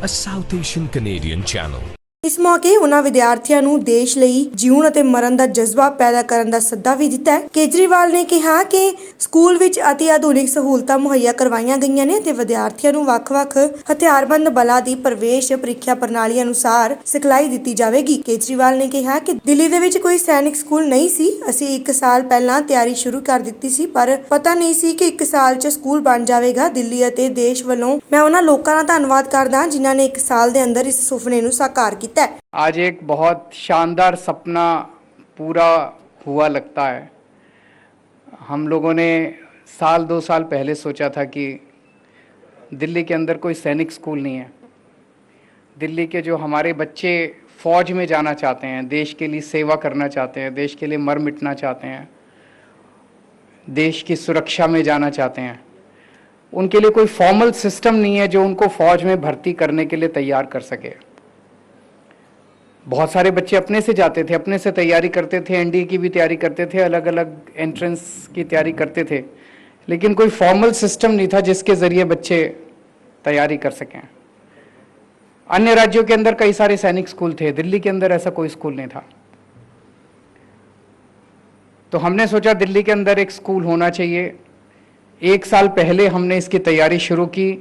a South Asian Canadian channel. इस मौके उन्होंने विद्यार्थियों को देश ਲਈ जीवन और मरण का जज्बा पैदा करने का सद्दा भी दिता है। केजरीवाल ने कहा कि स्कूल विच अति आधुनिक सहूलतां मुहैया करवाईयां गईयां ने ते विद्यार्थियों को ਵੱਖ-ਵੱਖ हथियारबंद बलों की प्रवेश प्रीख्या प्रणाली अनुसार सिखलाई दी जाएगी। केजरीवाल ने कहा कि दिल्ली दे विच कोई सैनिक स्कूल नहीं सी, असीं 1 साल पहला तैयारी शुरू कर दी सी, पर पता नहीं सी कि 1 साल च स्कूल बन जाएगा। दिल्ली और देश वालों मैं उन्हां लोकां दा धन्नवाद करदा जिन्हां ने 1 साल दे अंदर इस सुपने नूं साकार कीता। आज एक बहुत शानदार सपना पूरा हुआ लगता है। हम लोगों ने साल 2 साल पहले सोचा था कि दिल्ली के अंदर कोई सैनिक स्कूल नहीं है। दिल्ली के जो हमारे बच्चे फ़ौज में जाना चाहते हैं, देश के लिए सेवा करना चाहते हैं, देश के लिए मर मिटना चाहते हैं, देश की सुरक्षा में जाना चाहते हैं, उनके लिए कोई फॉर्मल सिस्टम नहीं है जो उनको फ़ौज में भर्ती करने के लिए तैयार कर सके। बहुत सारे बच्चे अपने से जाते थे, अपने से तैयारी करते थे, एनडीए की भी तैयारी करते थे, अलग अलग एंट्रेंस की तैयारी करते थे, लेकिन कोई फॉर्मल सिस्टम नहीं था जिसके ज़रिए बच्चे तैयारी कर सकें। अन्य राज्यों के अंदर कई सारे सैनिक स्कूल थे, दिल्ली के अंदर ऐसा कोई स्कूल नहीं था। तो हमने सोचा दिल्ली के अंदर एक स्कूल होना चाहिए। 1 साल पहले हमने इसकी तैयारी शुरू की।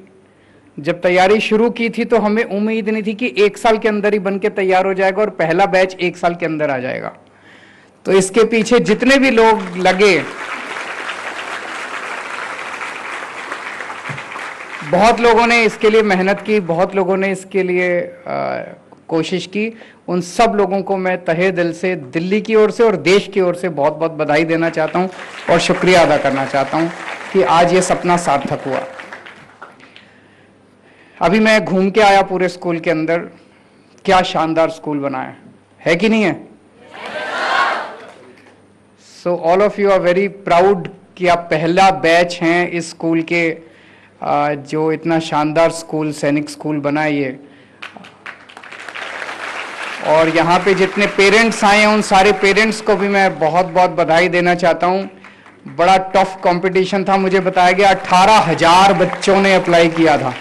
जब तैयारी शुरू की थी तो हमें उम्मीद नहीं थी कि 1 साल के अंदर ही बन के तैयार हो जाएगा और पहला बैच 1 साल के अंदर आ जाएगा। तो इसके पीछे जितने भी लोग लगे, बहुत लोगों ने इसके लिए मेहनत की, बहुत लोगों ने इसके लिए कोशिश की। उन सब लोगों को मैं तहे दिल से दिल्ली की ओर से और देश की ओर से बहुत बहुत बधाई देना चाहता हूं और शुक्रिया अदा करना चाहता हूं कि आज ये सपना सार्थक हुआ। अभी मैं घूम के आया पूरे स्कूल के अंदर, क्या शानदार स्कूल बना है कि नहीं है? So all of you are very proud कि आप पहला बैच हैं इस स्कूल के, जो इतना शानदार स्कूल सैनिक स्कूल बना है ये। और यहाँ पे जितने पेरेंट्स आए हैं उन सारे पेरेंट्स को भी मैं बहुत बहुत बधाई देना चाहता हूँ। बड़ा टफ कंपटीशन था, मुझे बताया गया 18,000 बच्चों ने अप्लाई किया था।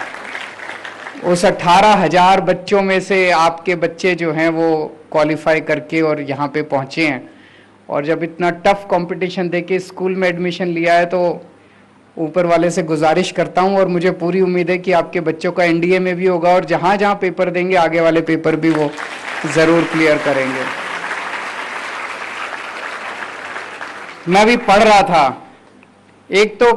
उस 18,000 बच्चों में से आपके बच्चे जो हैं वो क्वालिफाई करके और यहाँ पे पहुँचे हैं। और जब इतना टफ कंपटीशन देके स्कूल में एडमिशन लिया है तो ऊपर वाले से गुजारिश करता हूँ और मुझे पूरी उम्मीद है कि आपके बच्चों का एनडीए में भी होगा और जहाँ जहाँ पेपर देंगे आगे वाले पेपर भी वो ज़रूर क्लियर करेंगे। मैं भी पढ़ रहा था, एक तो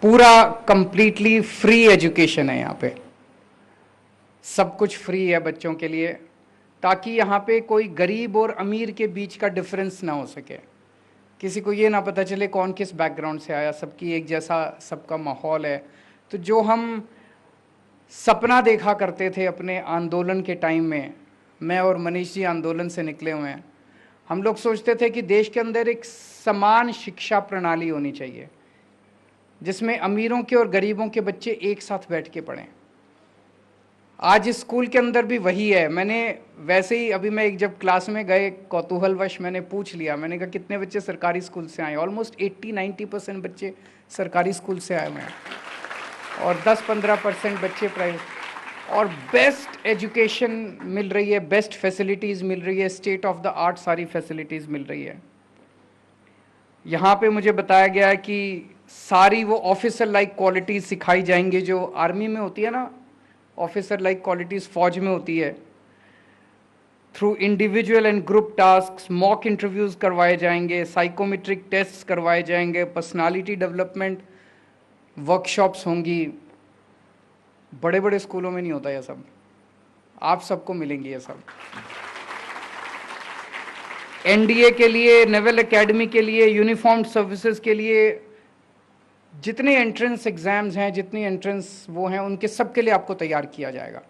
पूरा कंप्लीटली फ्री एजुकेशन है यहाँ पे, सब कुछ फ्री है बच्चों के लिए, ताकि यहाँ पे कोई गरीब और अमीर के बीच का डिफरेंस ना हो सके, किसी को ये ना पता चले कौन किस बैकग्राउंड से आया, सबकी एक जैसा सबका माहौल है। तो जो हम सपना देखा करते थे अपने आंदोलन के टाइम में, मैं और मनीष जी आंदोलन से निकले हुए हैं, हम लोग सोचते थे कि देश के अंदर एक समान शिक्षा प्रणाली होनी चाहिए जिसमें अमीरों के और गरीबों के बच्चे एक साथ बैठ के पढ़ें। आज इस स्कूल के अंदर भी वही है। मैंने वैसे ही अभी मैं जब क्लास में गए कौतूहलवश मैंने पूछ लिया, मैंने कहा कितने बच्चे सरकारी स्कूल से आए। ऑलमोस्ट 80-90% बच्चे सरकारी स्कूल से आए हुए हैं और 10-15% बच्चे प्राइवेट। और बेस्ट एजुकेशन मिल रही है, बेस्ट फैसिलिटीज़ मिल रही है, स्टेट ऑफ द आर्ट सारी फैसिलिटीज़ मिल रही है। यहाँ पे मुझे बताया गया है कि सारी वो ऑफिसर लाइक क्वालिटीज़ सिखाई जाएंगी जो आर्मी में होती है ना, ऑफिसर लाइक क्वालिटीज़ फौज में होती है। Through individual and group task mock interviews करवाए जाएंगे, साइकोमेट्रिक टेस्ट करवाए जाएंगे, पर्सनालिटी डेवलपमेंट वर्कशॉप्स होंगी। बड़े बड़े स्कूलों में नहीं होता यह सब, आप सबको मिलेंगी ये सब। एनडीए के लिए, नेवल एकेडमी के लिए, यूनिफॉर्म्ड सर्विसेज के लिए जितने एंट्रेंस एग्ज़ाम्स हैं, जितनी एंट्रेंस वो हैं, उनके सब के लिए आपको तैयार किया जाएगा।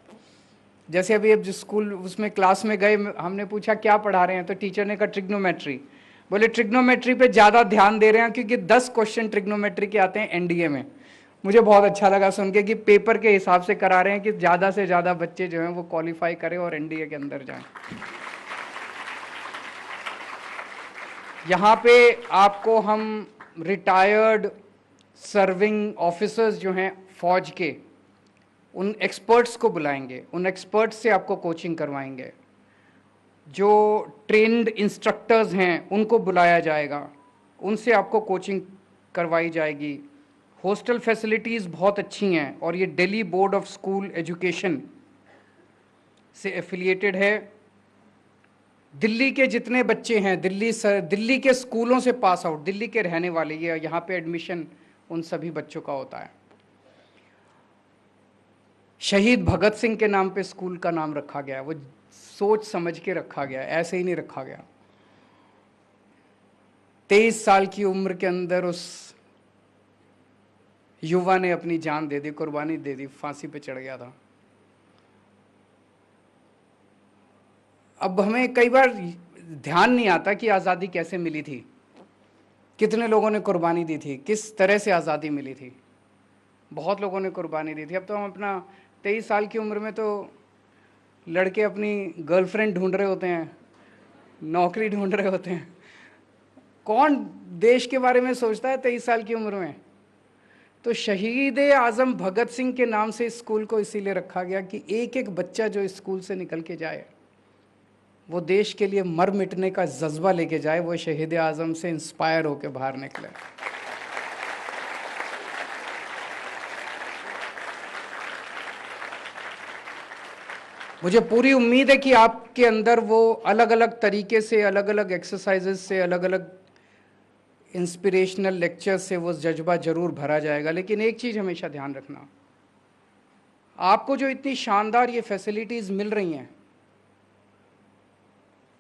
जैसे अभी अब जिस स्कूल उसमें क्लास में गए, हमने पूछा क्या पढ़ा रहे हैं, तो टीचर ने कहा ट्रिग्नोमेट्री। बोले ट्रिग्नोमेट्री पे ज़्यादा ध्यान दे रहे हैं क्योंकि 10 क्वेश्चन ट्रिग्नोमेट्री के आते हैं एनडीए में। मुझे बहुत अच्छा लगा सुन के कि पेपर के हिसाब से करा रहे हैं कि ज़्यादा से ज़्यादा बच्चे जो हैं वो क्वालिफाई करें और एनडीए के अंदर जाएं। यहाँ पे आपको हम रिटायर्ड सर्विंग ऑफिसर्स जो हैं फौज के, उन एक्सपर्ट्स को बुलाएंगे, उन एक्सपर्ट्स से आपको कोचिंग करवाएंगे, जो ट्रेंड इंस्ट्रक्टर्स हैं उनको बुलाया जाएगा, उनसे आपको कोचिंग करवाई जाएगी। हॉस्टल फैसिलिटीज़ बहुत अच्छी हैं और ये Delhi board of school education से एफिलिएटेड है। दिल्ली के जितने बच्चे हैं, दिल्ली के स्कूलों से पास आउट, दिल्ली के रहने वाले, ये यहाँ पे एडमिशन उन सभी बच्चों का होता है। शहीद भगत सिंह के नाम पे स्कूल का नाम रखा गया है, वो सोच समझ के रखा गया, ऐसे ही नहीं रखा गया। 23 साल की उम्र के अंदर उस युवा ने अपनी जान दे दी, कुर्बानी दे दी, फांसी पे चढ़ गया था। अब हमें कई बार ध्यान नहीं आता कि आज़ादी कैसे मिली थी, कितने लोगों ने कुर्बानी दी थी, किस तरह से आज़ादी मिली थी। बहुत लोगों ने कुर्बानी दी थी। अब तो हम अपना 23 साल की उम्र में तो लड़के अपनी गर्लफ्रेंड ढूंढ रहे होते हैं, नौकरी ढूंढ रहे होते हैं। कौन देश के बारे में सोचता है 23 साल की उम्र में? तो शहीद आज़म भगत सिंह के नाम से इस स्कूल को इसीलिए रखा गया कि एक एक बच्चा जो इस स्कूल से निकल के जाए, वो देश के लिए मर मिटने का जज्बा लेके जाए, वो शहीद आज़म से इंस्पायर होकर बाहर निकले। मुझे पूरी उम्मीद है कि आपके अंदर वो अलग अलग तरीके से, अलग अलग एक्सरसाइजेस से, अलग अलग इंस्पिरेशनल लेक्चर से वो जज्बा जरूर भरा जाएगा। लेकिन एक चीज़ हमेशा ध्यान रखना, आपको जो इतनी शानदार ये फैसिलिटीज़ मिल रही हैं,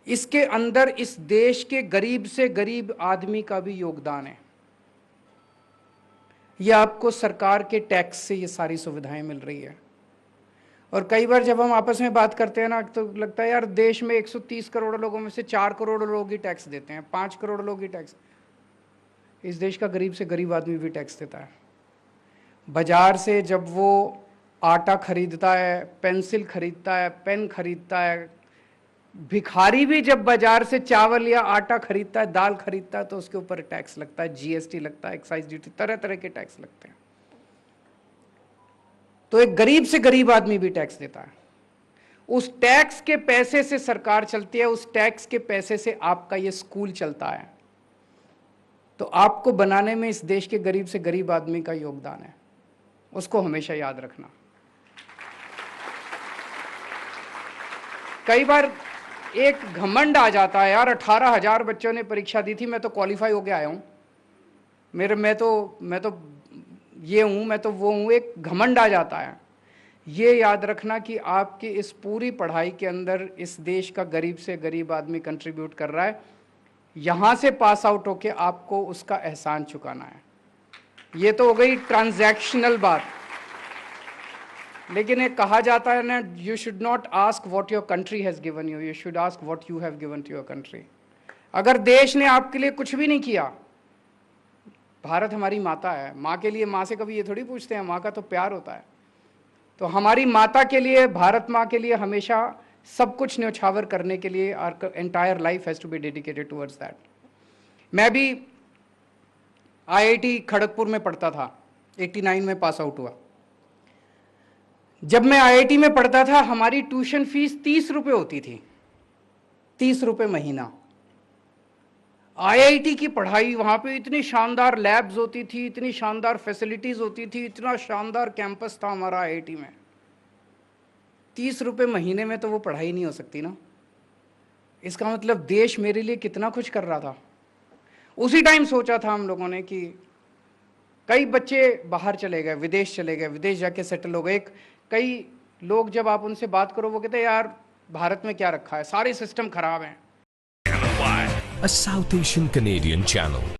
इसके अंदर इस देश के गरीब से गरीब आदमी का भी योगदान है। ये आपको सरकार के टैक्स से ये सारी सुविधाएं मिल रही है। और कई बार जब हम आपस में बात करते हैं ना, तो लगता है यार देश में 130 करोड़ लोगों में से 4 करोड़ लोग ही टैक्स देते हैं, 5 करोड़ लोग ही टैक्स। इस देश का गरीब से गरीब आदमी भी टैक्स देता है। बाजार से जब वो आटा खरीदता है, पेंसिल खरीदता है, पेन खरीदता है, भिखारी भी जब बाजार से चावल या आटा खरीदता है, दाल खरीदता है, तो उसके ऊपर टैक्स लगता है, जीएसटी लगता है, एक्साइज ड्यूटी, तरह तरह के टैक्स लगते हैं। तो एक गरीब से गरीब आदमी भी टैक्स देता है। उस टैक्स के पैसे से सरकार चलती है, उस टैक्स के पैसे से आपका ये स्कूल चलता है। तो आपको बनाने में इस देश के गरीब से गरीब आदमी का योगदान है, उसको हमेशा याद रखना। कई बार एक घमंड आ जाता है, यार 18,000 बच्चों ने परीक्षा दी थी, मैं तो क्वालिफाई होके आया हूँ, मैं तो ये हूँ, मैं तो वो हूँ, एक घमंड आ जाता है। ये याद रखना कि आपकी इस पूरी पढ़ाई के अंदर इस देश का गरीब से गरीब आदमी कंट्रीब्यूट कर रहा है। यहाँ से पास आउट होके आपको उसका एहसान चुकाना है। ये तो हो गई ट्रांजैक्शनल बात। लेकिन एक कहा जाता है ना, you should not ask what your country has given you, you should ask what you have given to your country. अगर देश ने आपके लिए कुछ भी नहीं किया, भारत हमारी माता है, माँ के लिए, माँ से कभी ये थोड़ी पूछते हैं, माँ का तो प्यार होता है। तो हमारी माता के लिए, भारत माँ के लिए हमेशा सब कुछ न्यौछावर करने के लिए our entire life has to be dedicated towards that. मैं भी IIT खड़गपुर में पढ़ता था, 89 में पास आउट हुआ। जब मैं IIT में पढ़ता था, हमारी ट्यूशन फीस 30 रुपये होती थी, 30 रुपये महीना। IIT की पढ़ाई, वहाँ पे इतनी शानदार लैब्स होती थी, इतनी शानदार फैसिलिटीज़ होती थी, इतना शानदार कैंपस था हमारा IIT में। 30 रुपये महीने में तो वो पढ़ाई नहीं हो सकती ना। इसका मतलब देश मेरे लिए कितना कुछ कर रहा था। उसी टाइम सोचा था हम लोगों ने कि कई बच्चे बाहर चले गए, विदेश चले गए, विदेश जाके सेटल हो गए। कई लोग जब आप उनसे बात करो, वो कहते हैं यार भारत में क्या रखा है, सारे सिस्टम खराब हैं। A South Asian Canadian channel.